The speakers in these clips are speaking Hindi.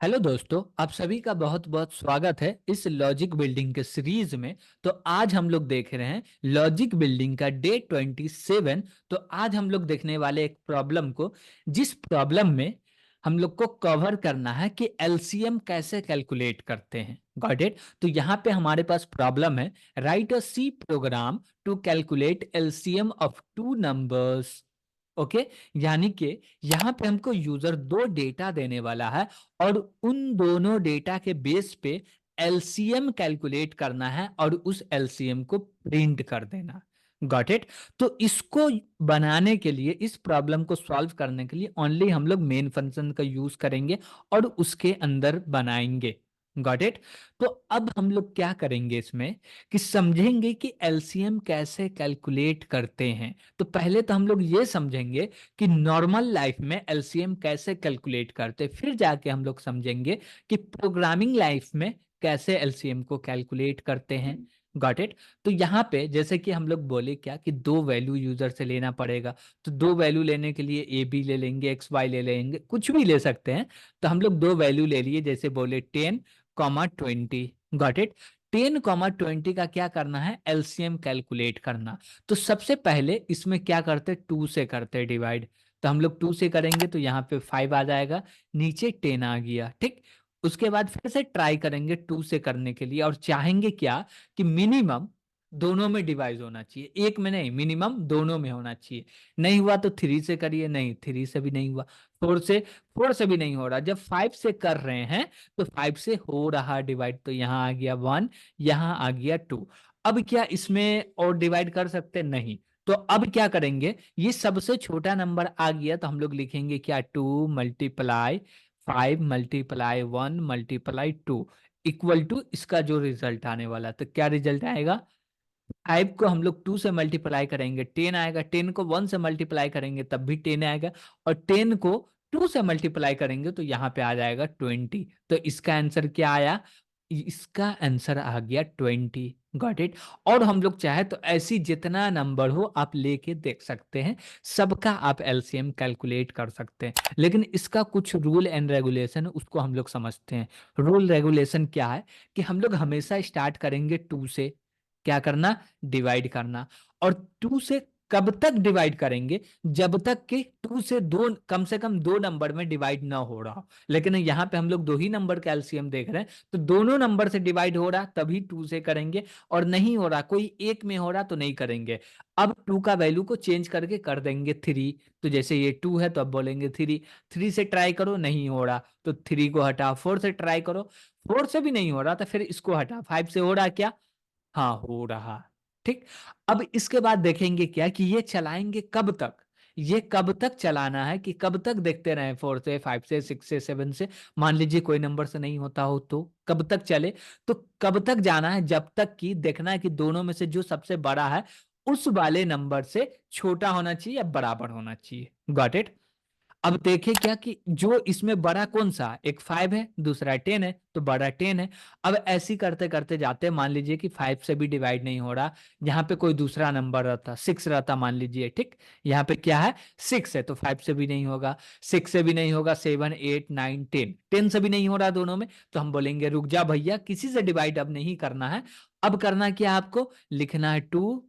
हेलो दोस्तों, आप सभी का बहुत बहुत स्वागत है इस लॉजिक बिल्डिंग के सीरीज में। तो आज हम लोग देख रहे हैं लॉजिक बिल्डिंग का डे 27। तो आज हम लोग देखने वाले एक प्रॉब्लम को, जिस प्रॉब्लम में हम लोग को कवर करना है कि एलसीएम कैसे कैलकुलेट करते हैं। Got it. तो यहाँ पे हमारे पास प्रॉब्लम है, write a C program to calculate LCM of two numbers. Okay, यानी कि यहाँ पे हमको यूजर दो डेटा देने वाला है और उन दोनों डेटा के बेस पे एलसीएम कैलकुलेट करना है और उस एलसीएम को प्रिंट कर देना। Got it. तो इसको बनाने के लिए, इस प्रॉब्लम को सॉल्व करने के लिए ओनली हम लोग मेन फंक्शन का यूज करेंगे और उसके अंदर बनाएंगे। Got it. तो अब हम लोग क्या करेंगे इसमें कि समझेंगे कि एलसीएम कैसे कैलकुलेट करते हैं। तो पहले तो हम लोग ये समझेंगे कि नॉर्मल लाइफ में एलसीएम कैसे कैलकुलेट करते, फिर जाके हम लोग समझेंगे कि प्रोग्रामिंग लाइफ में कैसे एलसीएम को कैलकुलेट करते हैं। Got it. तो यहाँ पे जैसे कि हम लोग बोले क्या कि दो वैल्यू यूजर से लेना पड़ेगा। तो दो वैल्यू लेने के लिए ए बी ले लेंगे, एक्स वाई ले लेंगे, कुछ भी ले सकते हैं। तो हम लोग दो वैल्यू ले लिए, जैसे बोले 10, 20। Got it. 10, 20 का क्या करना है, एलसीएम कैलकुलेट करना। तो सबसे पहले इसमें क्या करते, टू से करते डिवाइड। तो हम लोग टू से करेंगे तो यहाँ पे 5 आ जाएगा, नीचे 10 आ गया। ठीक। उसके बाद फिर से ट्राई करेंगे टू से करने के लिए और चाहेंगे क्या कि मिनिमम दोनों में डिवाइड होना चाहिए, एक में नहीं, मिनिमम दोनों में होना चाहिए। नहीं हुआ तो थ्री से करिए, नहीं थ्री से भी नहीं हुआ, फोर से भी नहीं हो रहा। जब 5 से कर रहे हैं तो 5 से हो रहा डिवाइड, तो यहाँ आ गया 1, यहाँ आ गया 2। अब क्या इसमें और डिवाइड कर सकते, नहीं। तो अब क्या करेंगे, ये सबसे छोटा नंबर आ गया तो हम लोग लिखेंगे क्या, 2 × 5 × 1 × 2 इक्वल टू इसका जो रिजल्ट आने वाला। तो क्या रिजल्ट आएगा, 5 को हम लोग 2 से मल्टीप्लाई करेंगे 10 आएगा, 10 को 1 से मल्टीप्लाई करेंगे तब भी 10 आएगा, और 10 को 2 से मल्टीप्लाई करेंगे तो यहाँ पे आ जाएगा 20। तो इसका आंसर क्या आया, इसका आंसर आ गया 20। Got it. और हम लोग चाहे तो ऐसी जितना नंबर हो आप लेके देख सकते हैं, सबका आप एलसीएम कैलकुलेट कर सकते हैं। लेकिन इसका कुछ रूल एंड रेगुलेशन है, उसको हम लोग समझते हैं। रूल रेगुलेशन क्या है कि हम लोग हमेशा स्टार्ट करेंगे टू से, क्या करना, डिवाइड करना। और टू से कब तक डिवाइड करेंगे, जब तक कि टू से दो, कम से कम दो नंबर में डिवाइड ना हो रहा हो। लेकिन यहाँ पे हम लोग दो ही नंबर का एलसीएम देख रहे हैं, तो दोनों नंबर से डिवाइड हो रहा तभी टू से करेंगे, और नहीं हो रहा, कोई एक में हो रहा तो नहीं करेंगे। अब टू का वैल्यू को चेंज करके कर देंगे थ्री। तो जैसे ये टू है तो अब बोलेंगे थ्री। थ्री से ट्राई करो, नहीं हो रहा तो थ्री को हटा, फोर से ट्राई करो, फोर से भी नहीं हो रहा तो फिर इसको हटा, फाइव से हो रहा क्या, हाँ हो रहा। ठीक। अब इसके बाद देखेंगे क्या कि ये चलाएंगे कब तक, ये कब तक चलाना है कि कब तक देखते रहे, फोर से, फाइव से, सिक्स से, सेवन से। मान लीजिए कोई नंबर से नहीं होता हो तो कब तक चले, तो कब तक जाना है, जब तक कि देखना है कि दोनों में से जो सबसे बड़ा है उस वाले नंबर से छोटा होना चाहिए या बराबर होना चाहिए। Got it. अब देखें क्या कि जो इसमें बड़ा कौन सा, एक 5 है, दूसरा 10 है, तो बड़ा 10 है। अब ऐसे करते करते जाते, मान लीजिए कि 5 से भी डिवाइड नहीं हो रहा, यहाँ पे कोई दूसरा नंबर रहता, 6 रहता मान लीजिए। ठीक। यहाँ पे क्या है, 6 है तो 5 से भी नहीं होगा, 6 से भी नहीं होगा, 7, 8, 9, 10, 10 से भी नहीं हो रहा दोनों में। तो हम बोलेंगे रुक जा भैया, किसी से डिवाइड अब नहीं करना है। अब करना क्या, आपको लिखना है 2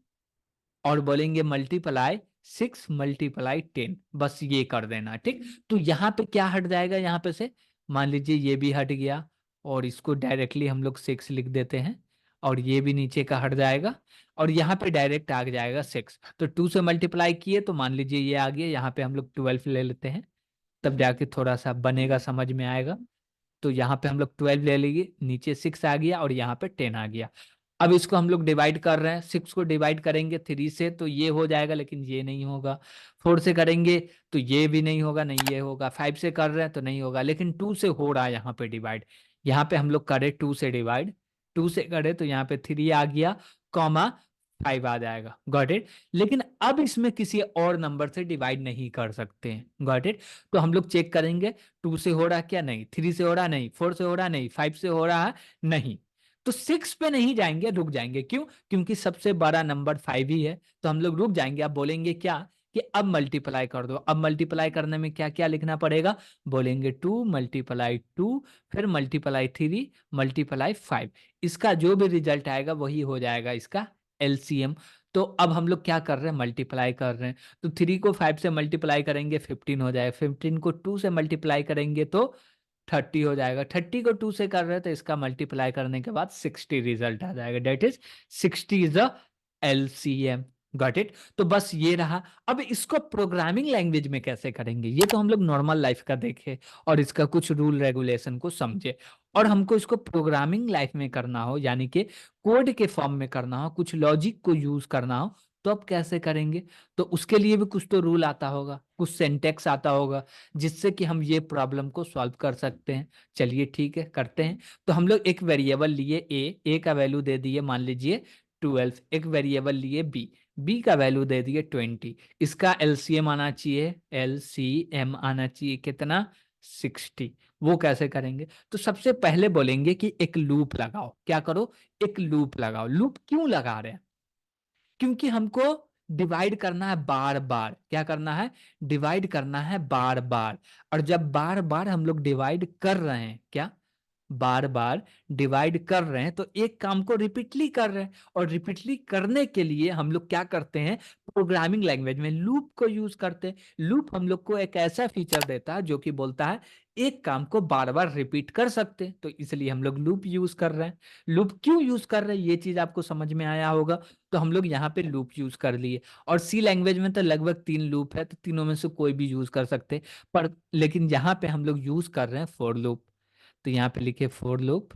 और बोलेंगे मल्टीप्लाई 6 × 10, बस ये कर देना। ठीक। तो यहाँ पे क्या हट जाएगा, यहाँ पे से मान लीजिए ये भी हट गया, और इसको डायरेक्टली हम लोग 6 लिख देते हैं, और ये भी नीचे का हट जाएगा, और यहाँ पे डायरेक्ट आ जाएगा 6। तो 2 से मल्टीप्लाई किए तो मान लीजिए ये आ गया, यहाँ पे हम लोग 12 ले लेते हैं, तब जाके थोड़ा सा बनेगा, समझ में आएगा। तो यहाँ पे हम लोग 12 ले लेंगे, नीचे 6 आ गया और यहाँ पे 10 आ गया। अब इसको हम लोग डिवाइड कर रहे हैं, 6 को डिवाइड करेंगे 3 से तो ये हो जाएगा, लेकिन ये नहीं होगा। 4 से करेंगे तो ये भी नहीं होगा, नहीं ये होगा। 5 से कर रहे हैं तो नहीं होगा, लेकिन 2 से हो रहा है यहाँ पे डिवाइड। यहाँ पे हम लोग करें 2 से डिवाइड, 2 से करें तो यहाँ पे 3 आ गया, कॉमा 5 आ जाएगा। Got it. लेकिन अब इसमें किसी और नंबर से डिवाइड नहीं कर सकते हैं। Got it. तो हम लोग चेक करेंगे 2 से हो रहा क्या, नहीं। 3 से हो रहा नहीं, 4 से हो रहा नहीं, 5 से हो रहा नहीं। तो 6 पे नहीं जाएंगे, रुक जाएंगे। क्यों, क्योंकि सबसे बड़ा नंबर 5 ही है, तो हम लोग रुक जाएंगे। आप बोलेंगे क्या कि अब मल्टीप्लाई कर दो। अब मल्टीप्लाई करने में क्या क्या लिखना पड़ेगा, बोलेंगे 2 मल्टीप्लाई 2, फिर मल्टीप्लाई 3 मल्टीप्लाई 5। इसका जो भी रिजल्ट आएगा वही हो जाएगा इसका एलसीएम। तो अब हम लोग क्या कर रहे हैं, मल्टीप्लाई कर रहे हैं। तो 3 को 5 से मल्टीप्लाई करेंगे 15 हो जाएगा, 15 को 2 से मल्टीप्लाई करेंगे तो 30 हो जाएगा, 30 को 2 से कर रहे हैं तो इसका मल्टीप्लाई करने के बाद 60 रिजल्ट आ जाएगा। That is 60 is the LCM. Got it. तो बस ये रहा। अब इसको प्रोग्रामिंग लैंग्वेज में कैसे करेंगे, ये तो हम लोग नॉर्मल लाइफ का देखे और इसका कुछ रूल रेगुलेशन को समझे, और हमको इसको प्रोग्रामिंग लाइफ में करना हो, यानी कि कोड के फॉर्म में करना हो, कुछ लॉजिक को यूज करना हो, तो अब कैसे करेंगे। तो उसके लिए भी कुछ तो रूल आता होगा, कुछ सिंटेक्स आता होगा, जिससे कि हम ये प्रॉब्लम को सॉल्व कर सकते हैं। चलिए ठीक है, करते हैं। तो हम लोग एक वेरिएबल लिए ए का वैल्यू दे दिए मान लीजिए 12, एक वेरिएबल लिए बी का वैल्यू दे दिए 20। इसका एलसीएम आना चाहिए, एलसीएम आना चाहिए कितना, 60। वो कैसे करेंगे, तो सबसे पहले बोलेंगे कि एक लूप लगाओ। क्या करो, एक लूप लगाओ। लूप क्यों लगा रहे हैं, क्योंकि हमको डिवाइड करना है बार बार। क्या करना है, डिवाइड करना है बार बार। और जब बार बार हम लोग डिवाइड कर रहे हैं, क्या बार बार डिवाइड कर रहे हैं, तो एक काम को रिपीटली कर रहे हैं, और रिपीटली करने के लिए हम लोग क्या करते हैं, प्रोग्रामिंग लैंग्वेज में लूप को यूज करते हैं। लूप हम लोग को एक ऐसा फीचर देता है जो कि बोलता है एक काम को बार बार रिपीट कर सकते हैं, तो इसलिए हम लोग लूप यूज कर रहे हैं। लूप क्यों यूज कर रहे हैं, ये चीज आपको समझ में आया होगा। तो हम लोग यहाँ पे लूप यूज कर लिए, और सी लैंग्वेज में तो लगभग 3 लूप है, तो तीनों में से कोई भी यूज कर सकते, पर लेकिन यहाँ पे हम लोग यूज कर रहे हैं फॉर लूप। तो यहाँ पे लिखे फॉर लूप।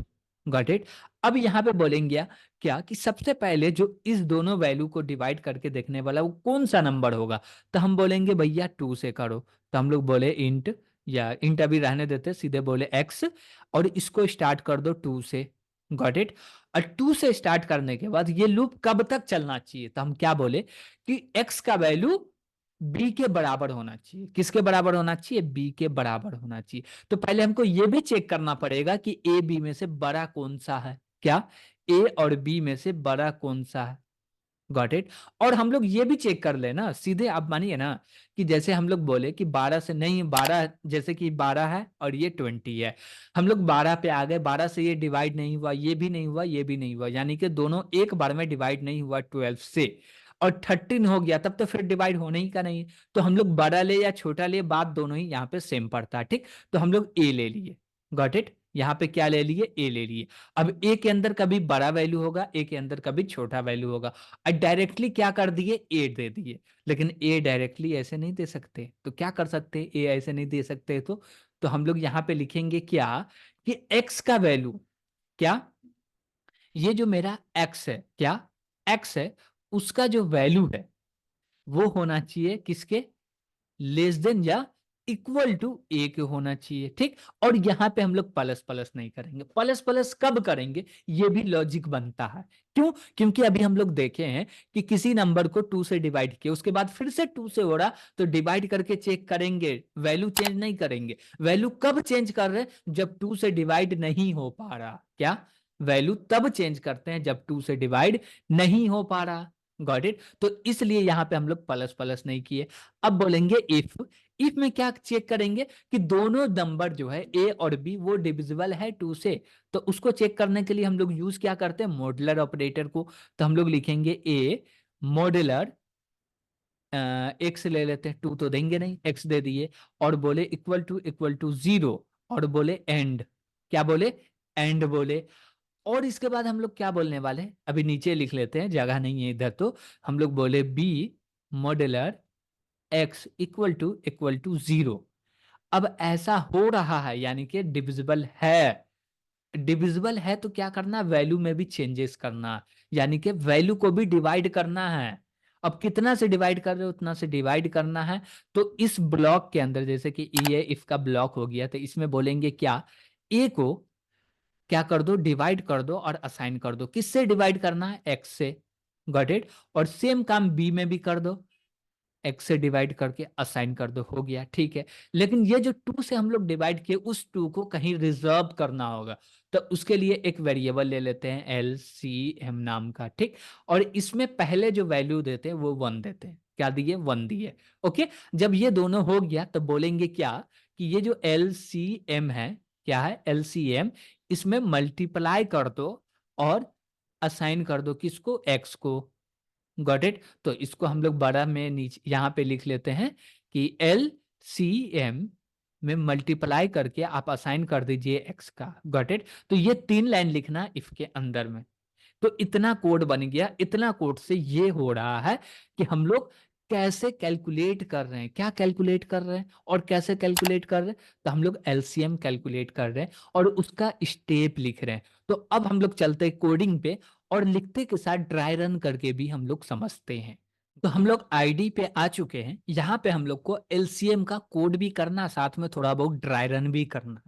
Got it. अब यहाँ पे बोलेंगे क्या कि सबसे पहले जो इस दोनों वैल्यू को डिवाइड करके देखने वाला वो कौन सा नंबर होगा, तो हम बोलेंगे भैया 2 से करो। तो हम लोग बोले इंट, या इंट अभी रहने देते, सीधे बोले एक्स, और इसको स्टार्ट कर दो 2 से। Got it. और 2 से स्टार्ट करने के बाद ये लूप कब तक चलना चाहिए, तो हम क्या बोले कि एक्स का वैल्यू बी के बराबर होना चाहिए। किसके बराबर होना चाहिए, बी के बराबर होना चाहिए। तो पहले हमको ये भी चेक करना पड़ेगा कि ए बी में से बड़ा कौन सा है। क्या, ए और बी में से बड़ा कौन सा है। Got it. और हम लोग ये भी चेक कर ले ना, सीधे आप मानिए ना, कि जैसे हम लोग बोले कि 12 से नहीं, 12 जैसे कि 12 है और ये 20 है, हम लोग 12 पे आ गए, 12 से ये डिवाइड नहीं हुआ, ये भी नहीं हुआ, ये भी नहीं हुआ, यानी कि दोनों एक बार में डिवाइड नहीं हुआ 12 से, और 13 हो गया, तब तो फिर डिवाइड होने ही का नहीं है। तो हम लोग बड़ा ले या छोटा ले, बात दोनों ही यहाँ पे सेम पड़ता है। ठीक, तो हम लोग ए ले लिए। Got it. यहाँ पे क्या ले लिए, ए ले लिए। अब ए के अंदर कभी बड़ा वैल्यू होगा, ए के अंदर कभी छोटा वैल्यू होगा। डायरेक्टली क्या कर दिए, ए दे दिए। लेकिन ए डायरेक्टली ऐसे नहीं दे सकते, तो क्या कर सकते, ए ऐसे नहीं दे सकते, तो हम लोग यहाँ पे लिखेंगे क्या, कि एक्स का वैल्यू, क्या, ये जो मेरा एक्स है, क्या एक्स है, उसका जो वैल्यू है वो होना चाहिए किसके, लेस देन या इक्वल टू ए के होना चाहिए। ठीक, और यहां पे हम लोग प्लस प्लस नहीं करेंगे। प्लस प्लस कब करेंगे, ये भी लॉजिक बनता है। क्यों, क्योंकि अभी हम लोग देखे हैं कि किसी नंबर को 2 से डिवाइड किया, उसके बाद फिर से 2 से हो रहा, तो डिवाइड करके चेक करेंगे, वैल्यू चेंज नहीं करेंगे। वैल्यू कब चेंज कर रहे हैं, जब 2 से डिवाइड नहीं हो पा रहा। क्या, वैल्यू तब चेंज करते हैं जब 2 से डिवाइड नहीं हो पा रहा। Got it. तो इसलिए यहां पे हम लोग प्लस प्लस नहीं किए। अब बोलेंगे इफ। इफ में क्या चेक करेंगे कि दोनों नंबर जो है ए और बी वो डिविजिबल है 2 से। तो उसको चेक करने के लिए हम लोग यूज क्या करते हैं, मॉड्यूलर ऑपरेटर को। तो हम लोग लिखेंगे ए मॉड्यूलर एक्स ले लेते हैं, 2 तो देंगे नहीं, एक्स दे दिए, और बोले इक्वल टू 0, और बोले एंड। क्या बोले, एंड बोले। और इसके बाद हम लोग क्या बोलने वाले हैं, अभी नीचे लिख लेते हैं, जगह नहीं है इधर, तो हम लोग बोले B modular X equal to 0। अब ऐसा हो रहा है, यानी कि डिविजिबल है। डिविजिबल है तो क्या करना, वैल्यू में भी चेंजेस करना, यानी कि वैल्यू को भी डिवाइड करना है। अब कितना से डिवाइड कर रहे हो, उतना से डिवाइड करना है। तो इस ब्लॉक के अंदर, जैसे कि ये इफ का ब्लॉक हो गया, तो इसमें बोलेंगे क्या, ए को क्या कर दो, डिवाइड कर दो और असाइन कर दो। किससे डिवाइड करना है, एक्स से। Got it. और सेम काम बी में भी कर दो, एक्स से डिवाइड करके असाइन कर दो, हो गया। ठीक है, लेकिन ये जो 2 से हम लोग डिवाइड किए, उस 2 को कहीं रिजर्व करना होगा। तो उसके लिए एक वेरिएबल ले लेते हैं LCM नाम का। ठीक, और इसमें पहले जो वैल्यू देते हैं वो 1 देते हैं। क्या दिए, 1 दिए। ओके, जब ये दोनों हो गया तो बोलेंगे क्या कि ये जो LCM है, क्या है LCM, इसमें मल्टीप्लाई कर दो और असाइन कर दो किसको, x को। Got it. तो इसको हम लोग बड़ा में नीचे यहाँ पे लिख लेते हैं कि LCM में मल्टीप्लाई करके आप असाइन कर दीजिए x का। Got it. तो ये 3 लाइन लिखना इफ के अंदर में। तो इतना कोड बन गया। इतना कोड से ये हो रहा है कि हम लोग कैसे कैलकुलेट कर रहे हैं, क्या कैलकुलेट कर रहे हैं और कैसे कैलकुलेट कर रहे हैं। तो हम लोग LCM कैलकुलेट कर रहे हैं और उसका स्टेप लिख रहे हैं। तो अब हम लोग चलते हैं कोडिंग पे, और लिखते के साथ ड्राई रन करके भी हम लोग समझते हैं। तो हम लोग आईडी पे आ चुके हैं। यहाँ पे हम लोग को LCM का कोड भी करना, साथ में थोड़ा बहुत ड्राई रन भी करना।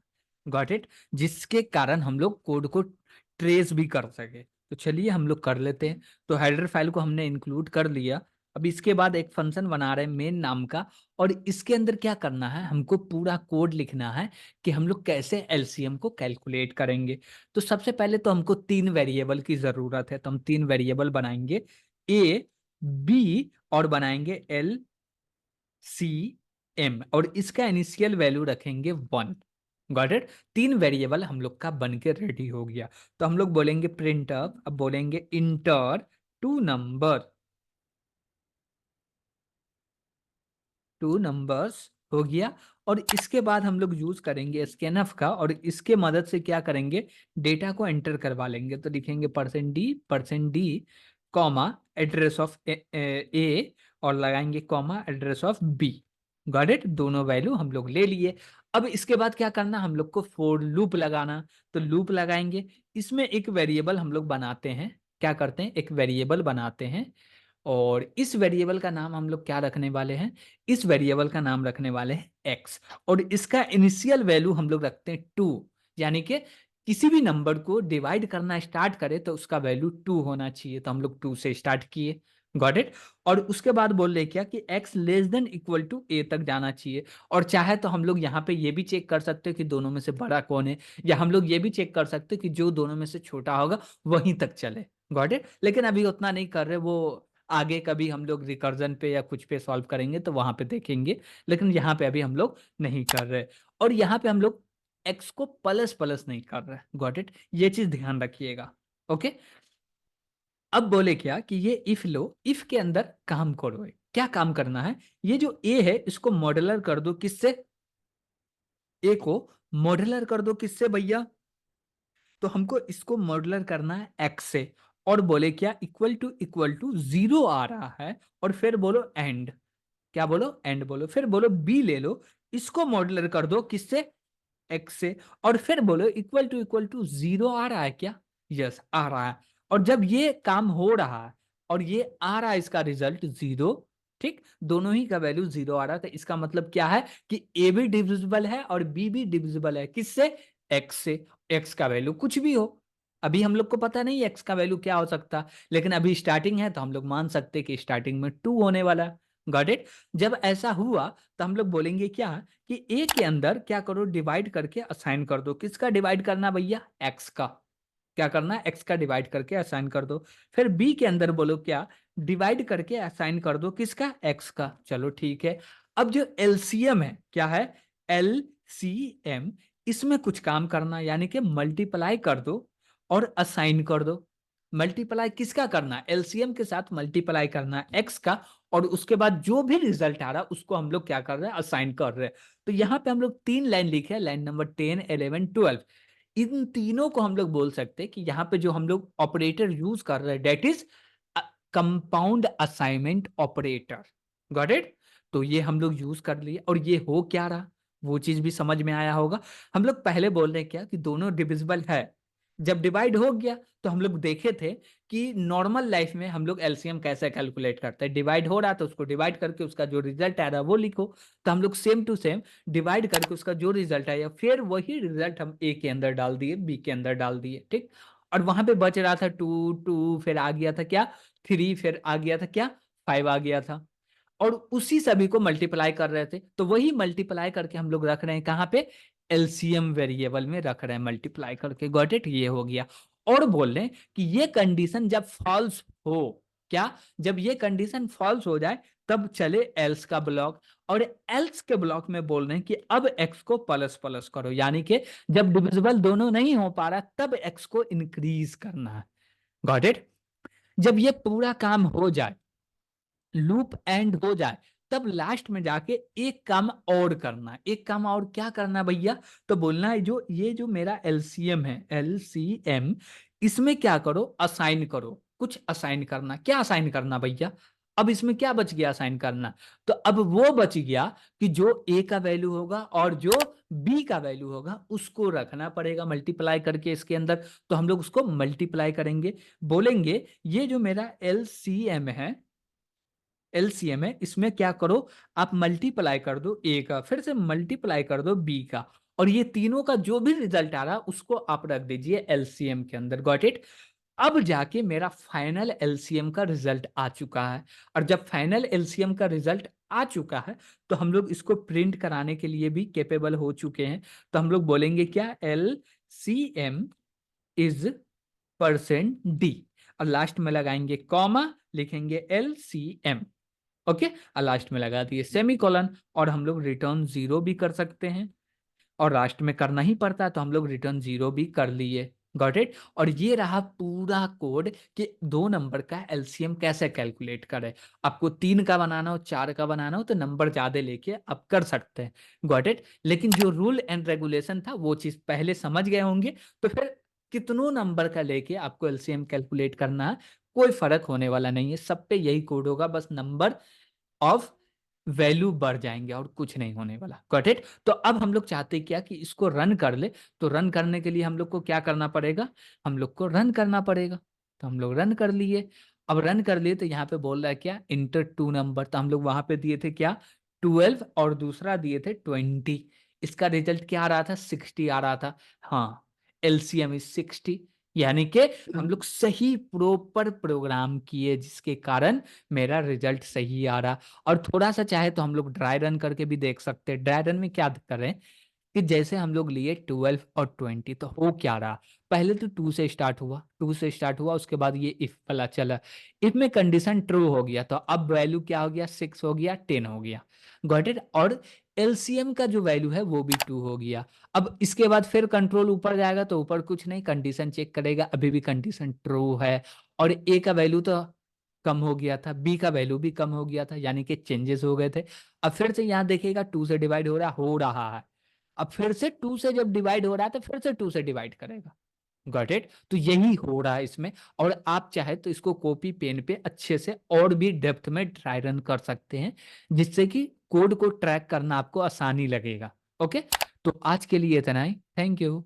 Got it. जिसके कारण हम लोग कोड को ट्रेस भी कर सके। तो चलिए हम लोग कर लेते हैं। तो हेडर फाइल को हमने इंक्लूड कर लिया। अब इसके बाद एक फंक्शन बना रहे हैं मेन नाम का, और इसके अंदर क्या करना है, हमको पूरा कोड लिखना है कि हम लोग कैसे LCM को कैलकुलेट करेंगे। तो सबसे पहले तो हमको 3 वेरिएबल की जरूरत है। तो हम 3 वेरिएबल बनाएंगे, A, B, और बनाएंगे LCM, और इसका इनिशियल वैल्यू रखेंगे 1। Got it. 3 वेरिएबल हम लोग का बन के रेडी हो गया। तो हम लोग बोलेंगे प्रिंट अब बोलेंगे इंटर टू नंबर, 2 नंबर्स हो गया। और इसके बाद हम लोग यूज करेंगे स्कैनफ का, और इसके मदद से क्या करेंगे, डेटा को एंटर करवा लेंगे। तो लिखेंगे %d comma address of A, और लगाएंगे comma address of B. Got it. दोनों वैल्यू हम लोग ले लिए। अब इसके बाद क्या करना, हम लोग को फॉर लूप लगाना। तो लूप लगाएंगे, इसमें एक वेरिएबल हम लोग बनाते हैं। क्या करते हैं, एक वेरिएबल बनाते हैं, और इस वेरिएबल का नाम हम लोग क्या रखने वाले हैं, इस वेरिएबल का नाम रखने वाले हैं x, और इसका इनिशियल वैल्यू हम लोग रखते हैं 2। यानी कि किसी भी नंबर को डिवाइड करना स्टार्ट करे तो उसका वैल्यू 2 होना चाहिए। तो हम लोग 2 से स्टार्ट किए। Got it. और उसके बाद बोल रहे क्या कि x less than equal to a तक जाना चाहिए। और चाहे तो हम लोग यहाँ पे ये भी चेक कर सकते हैं कि दोनों में से बड़ा कौन है, या हम लोग ये भी चेक कर सकते हैं कि जो दोनों में से छोटा होगा वहीं तक चले। Got it. लेकिन अभी उतना नहीं कर रहे, वो आगे कभी हम लोग रिकर्जन पे या कुछ पे सॉल्व करेंगे तो वहां पे देखेंगे। लेकिन यहाँ पे अभी हम लोग नहीं कर रहे, और यहाँ पे हम लोग x को प्लस प्लस नहीं कर रहे। Got it. ये चीज ध्यान रखिएगा। ओके। अब बोले क्या कि ये इफ लो, इफ के अंदर काम करो। क्या काम करना है, ये जो a है इसको मॉड्यूलर कर दो किससे, a को मॉड्यूलर कर दो किससे भैया, तो हमको इसको मॉड्यूलर करना है x से। और बोले क्या, इक्वल टू 0 आ रहा है, और फिर बोलो एंड, क्या बोलो, एंड बोलो। फिर बोलो बी ले लो, इसको मॉड्यूलर कर दो किससे, x से। और फिर बोलो इक्वल टू 0 आ रहा है क्या, यस आ रहा है। और जब ये काम हो रहा है और ये आ रहा है इसका रिजल्ट 0, ठीक, दोनों ही का वैल्यू 0 आ रहा है, तो इसका मतलब क्या है कि a भी डिविजिबल है और b भी डिविजिबल है किससे, x से। x का वैल्यू कुछ भी हो, अभी हम लोग को पता नहीं x का वैल्यू क्या हो सकता, लेकिन अभी स्टार्टिंग है तो हम लोग मान सकते हैं कि स्टार्टिंग में 2 होने वाला है। Got it. जब ऐसा हुआ तो हम लोग बोलेंगे क्या कि a के अंदर क्या करो, डिवाइड करके असाइन कर दो। किसका डिवाइड करना भैया, x का। क्या करना है, x का डिवाइड करके असाइन कर दो। फिर b के अंदर बोलो क्या, डिवाइड करके असाइन कर दो किसका, x का। चलो ठीक है। अब जो LCM है, क्या है LCM, इसमें कुछ काम करना, यानी कि मल्टीप्लाई कर दो और असाइन कर दो। मल्टीप्लाई किसका करना है, LCM के साथ मल्टीप्लाई करना है x का, और उसके बाद जो भी रिजल्ट आ रहा है उसको हम लोग क्या कर रहे हैं, असाइन कर रहे हैं। तो यहाँ पे हम लोग 3 लाइन लिखे हैं, लाइन नंबर 10, 11, 12। इन तीनों को हम लोग बोल सकते हैं कि यहाँ पे जो हम लोग ऑपरेटर यूज कर रहे हैं that is compound assignment operator. Got it. तो ये हम लोग यूज कर लिए, और ये हो क्या रहा वो चीज भी समझ में आया होगा। हम लोग पहले बोल रहे हैं क्या कि दोनों डिविजिबल है, जब डिवाइड हो गया तो हम लोग देखे थे कि नॉर्मल लाइफ में हम लोग LCM कैसे कैलकुलेट करते हैं, डिवाइड हो रहा तो उसको डिवाइड करके उसका जो रिजल्ट आ रहा है वो लिखो। तो हम लोग सेम टू सेम डिवाइड करके उसका जो रिजल्ट आया फिर वही रिजल्ट हम A के अंदर डाल दिए, B के अंदर डाल दिए, ठीक। और वहां पे बच रहा था 2 2, फिर आ गया था क्या 3, फिर आ गया था क्या 5 आ गया था। और उसी सभी को मल्टीप्लाई कर रहे थे, तो वही मल्टीप्लाई करके हम लोग रख रहे हैं कहाँ पे, LCM वेरिएबल में रख रहे हैं मल्टीप्लाई करके। Got it. ये हो गया। और बोल रहे हैं कि ये कंडीशन जब फॉल्स हो, क्या, जब ये कंडीशन फॉल्स हो जाए तब चले एल्स का ब्लॉक, और एल्स के ब्लॉक में बोल रहे हैं कि अब एक्स को प्लस प्लस करो, यानी कि जब डिविजिबल दोनों नहीं हो पा रहा तब एक्स को इंक्रीज करना है। Got it? जब ये पूरा काम हो जाए, लूप एंड हो जाए, तब लास्ट में जाके एक काम और करना है। एक काम और क्या करना है भैया? तो बोलना है जो ये जो मेरा एलसीएम है, एलसीएम, इसमें क्या करो, असाइन करो, कुछ असाइन करना। क्या असाइन करना भैया? अब इसमें क्या बच गया असाइन करना? तो अब वो बच गया कि जो ए का वैल्यू होगा और जो बी का वैल्यू होगा उसको रखना पड़ेगा मल्टीप्लाई करके इसके अंदर। तो हम लोग उसको मल्टीप्लाई करेंगे, बोलेंगे ये जो मेरा एलसीएम है, एलसीएम है, इसमें क्या करो, आप मल्टीप्लाई कर दो ए का, फिर से मल्टीप्लाई कर दो बी का, और ये तीनों का जो भी रिजल्ट आ रहा है उसको आप रख दीजिए एलसीएम के अंदर। Got it? अब जाके मेरा फाइनल एलसीएम का रिजल्ट आ चुका है। और जब फाइनल एलसीएम का रिजल्ट आ चुका है तो हम लोग इसको प्रिंट कराने के लिए भी कैपेबल हो चुके हैं। तो हम लोग बोलेंगे क्या, एलसीएम इज परसेंट डी, और लास्ट में लगाएंगे कॉमा, लिखेंगे एलसीएम। ओके, और लास्ट में लगा दिए सेमी कॉलन, और हम लोग रिटर्न 0 भी कर सकते हैं, और लास्ट में करना ही पड़ता है तो हम लोग रिटर्न 0 भी कर लिए। Got it? और ये रहा पूरा कोड कि 2 नंबर का एलसीएम कैसे कैलकुलेट करें। आपको 3 का बनाना हो, 4 का बनाना हो तो नंबर ज्यादा लेके आप कर सकते हैं। Got it? लेकिन जो रूल एंड रेगुलेशन था वो चीज पहले समझ गए होंगे, तो फिर कितनों नंबर का लेके आपको एलसीएम कैलकुलेट करना है, कोई फर्क होने वाला नहीं है, सब पे यही कोड होगा, बस नंबर ऑफ वैल्यू बढ़ जाएंगे और कुछ नहीं होने वाला। Got it? तो अब हम लोग चाहते क्या कि इसको रन कर ले, तो रन करने के लिए हम लोग को क्या करना पड़ेगा, हम लोग को रन करना पड़ेगा। तो हम लोग रन कर लिए। अब रन कर लिए तो यहाँ पे बोल रहा है क्या, इंटर 2 नंबर, तो हम लोग वहां पे दिए थे क्या, 12, और दूसरा दिए थे 20। इसका रिजल्ट क्या आ रहा था, 60 आ रहा था। हाँ, एलसीएम इज 60, यानी कि हम लोग सही प्रॉपर प्रोग्राम किए जिसके कारण मेरा रिजल्ट सही आ रहा। और थोड़ा सा चाहे तो हम लोग ड्राई रन करके भी देख सकते हैं। ड्राई रन में क्या करें कि जैसे हम लोग लिए 12 और 20, तो हो क्या रहा, पहले तो 2 से स्टार्ट हुआ, 2 से स्टार्ट हुआ, उसके बाद ये इफ वाला चला, इफ में कंडीशन ट्रू हो गया तो अब वैल्यू क्या हो गया, 6 हो गया, 10 हो गया। Got it? और एलसीएम का जो वैल्यू है वो भी 2 हो गया। अब इसके बाद फिर कंट्रोल ऊपर जाएगा तो ऊपर कुछ नहीं, कंडीशन चेक करेगा, अभी भी कंडीशन ट्रू है, और ए का वैल्यू तो कम हो गया था, बी का वैल्यू भी कम हो गया था, यानी कि चेंजेस हो गए थे। अब फिर से यहाँ देखिएगा 2 से डिवाइड हो रहा है। अब फिर से 2 से जब डिवाइड हो रहा है तो फिर से 2 से डिवाइड करेगा। Got it? तो यही हो रहा है इसमें। और आप चाहे तो इसको कॉपी पेन पे अच्छे से और भी डेप्थ में ड्राई रन कर सकते हैं, जिससे कि कोड को ट्रैक करना आपको आसानी लगेगा। ओके, तो आज के लिए इतना ही, थैंक यू।